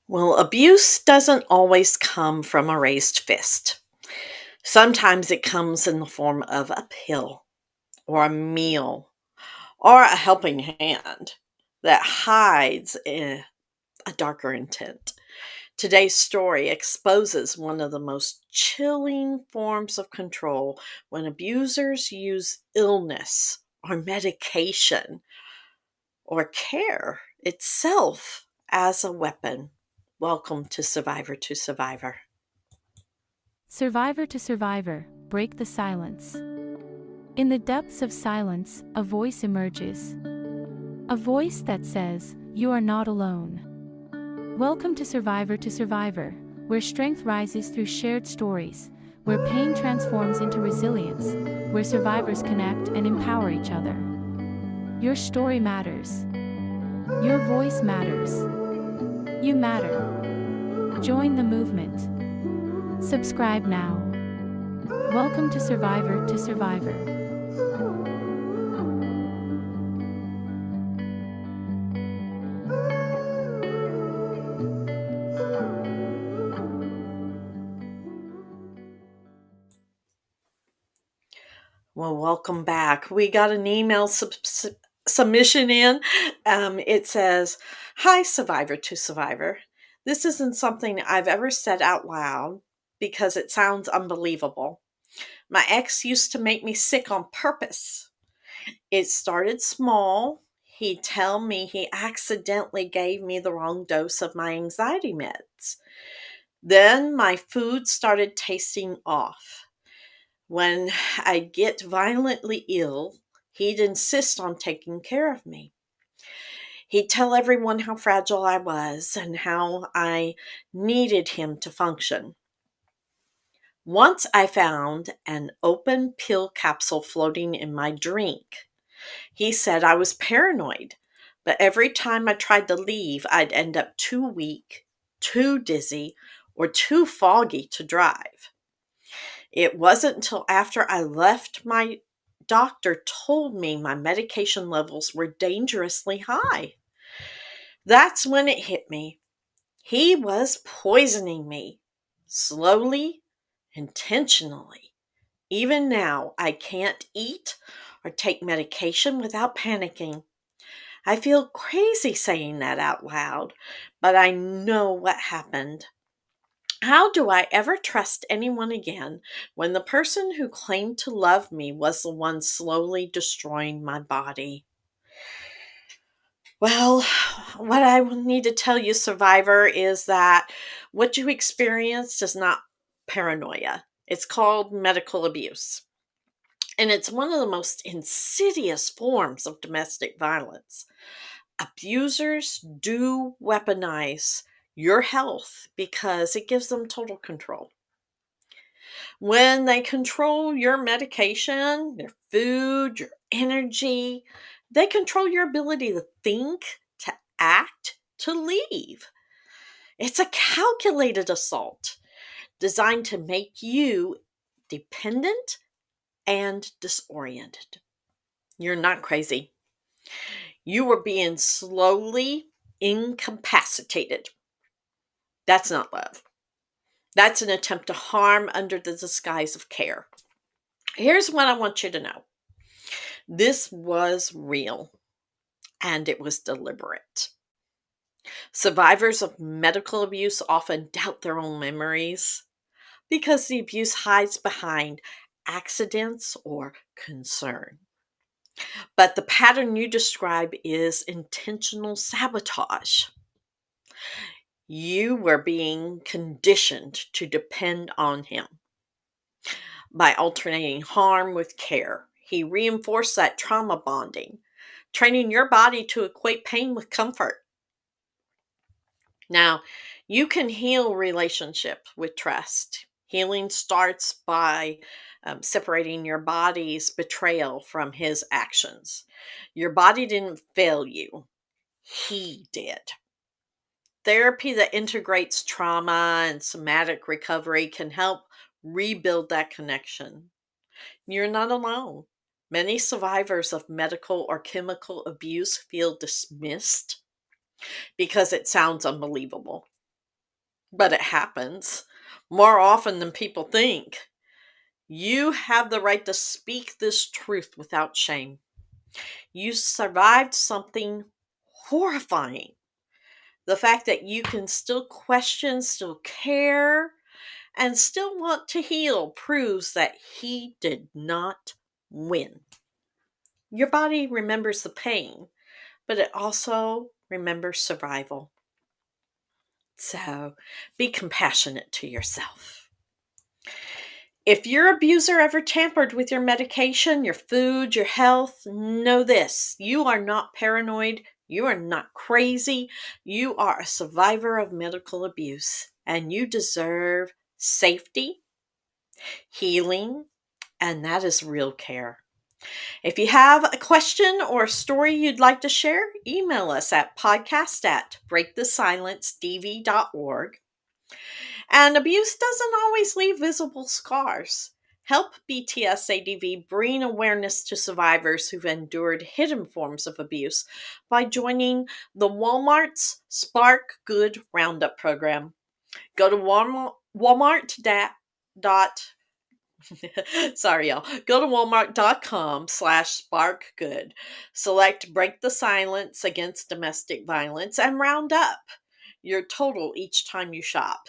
Well, abuse doesn't always come from a raised fist. Sometimes it comes in the form of a pill or a meal or a helping hand that hides a darker intent. Today's story exposes one of the most chilling forms of control when abusers use illness or medication or care itself as a weapon. Welcome to Survivor to Survivor. Survivor to survivor, break the silence. In the depths of silence, a voice emerges. A voice that says, "You are not alone." Welcome to Survivor, where strength rises through shared stories, where pain transforms into resilience, where survivors connect and empower each other. Your story matters. Your voice matters. You matter. Join the movement. Subscribe now. Welcome to Survivor. Well, welcome back. We got an email submission in. It says, "Hi, Survivor to Survivor. This isn't something I've ever said out loud because it sounds unbelievable. My ex used to make me sick on purpose. It started small. He'd tell me he accidentally gave me the wrong dose of my anxiety meds. Then my food started tasting off. When I'd get violently ill, he'd insist on taking care of me. He'd tell everyone how fragile I was and how I needed him to function. Once I found an open pill capsule floating in my drink. He said I was paranoid, but every time I tried to leave, I'd end up too weak, too dizzy, or too foggy to drive. It wasn't until after I left my doctor told me my medication levels were dangerously high. That's when it hit me. He was poisoning me. Slowly, intentionally. Even now, I can't eat or take medication without panicking. I feel crazy saying that out loud, but I know what happened. How do I ever trust anyone again when the person who claimed to love me was the one slowly destroying my body?" Well, what I will need to tell you, Survivor, is that what you experienced is not paranoia. It's called medical abuse. And it's one of the most insidious forms of domestic violence. Abusers do weaponize your health because it gives them total control. When they control your medication, your food, your energy, they control your ability to think, to act, to leave. It's a calculated assault designed to make you dependent and disoriented. You're not crazy. You were being slowly incapacitated. That's not love. That's an attempt to harm under the disguise of care. Here's what I want you to know. This was real and it was deliberate. Survivors of medical abuse often doubt their own memories because the abuse hides behind accidents or concern. But the pattern you describe is intentional sabotage. You were being conditioned to depend on him. By alternating harm with care, he reinforced that trauma bonding, training your body to equate pain with comfort. Now, you can heal relationship with trust. Healing starts by separating your body's betrayal from his actions. Your body didn't fail you, he did. Therapy that integrates trauma and somatic recovery can help rebuild that connection. You're not alone. Many survivors of medical or chemical abuse feel dismissed because it sounds unbelievable. but it happens more often than people think. You have the right to speak this truth without shame. You survived something horrifying. The fact that you can still question, still care, and still want to heal proves that he did not win. Your body remembers the pain, but it also remembers survival. So be compassionate to yourself. If your abuser ever tampered with your medication, your food, your health, know this: you are not paranoid, you are not crazy, you are a survivor of medical abuse, and you deserve safety, healing, and that is real care. If you have a question or a story you'd like to share, email us at podcast@breakthesilencedv.org. And abuse doesn't always leave visible scars. Help BTSADV bring awareness to survivors who've endured hidden forms of abuse by joining the Walmart's Spark Good Roundup program. Go to Walmart sorry, y'all. Go to walmart.com/sparkgood. Select Break the Silence Against Domestic Violence and round up your total each time you shop.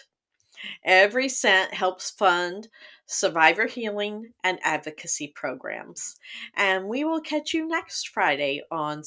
Every cent helps fund survivor healing and advocacy programs. And we will catch you next Friday on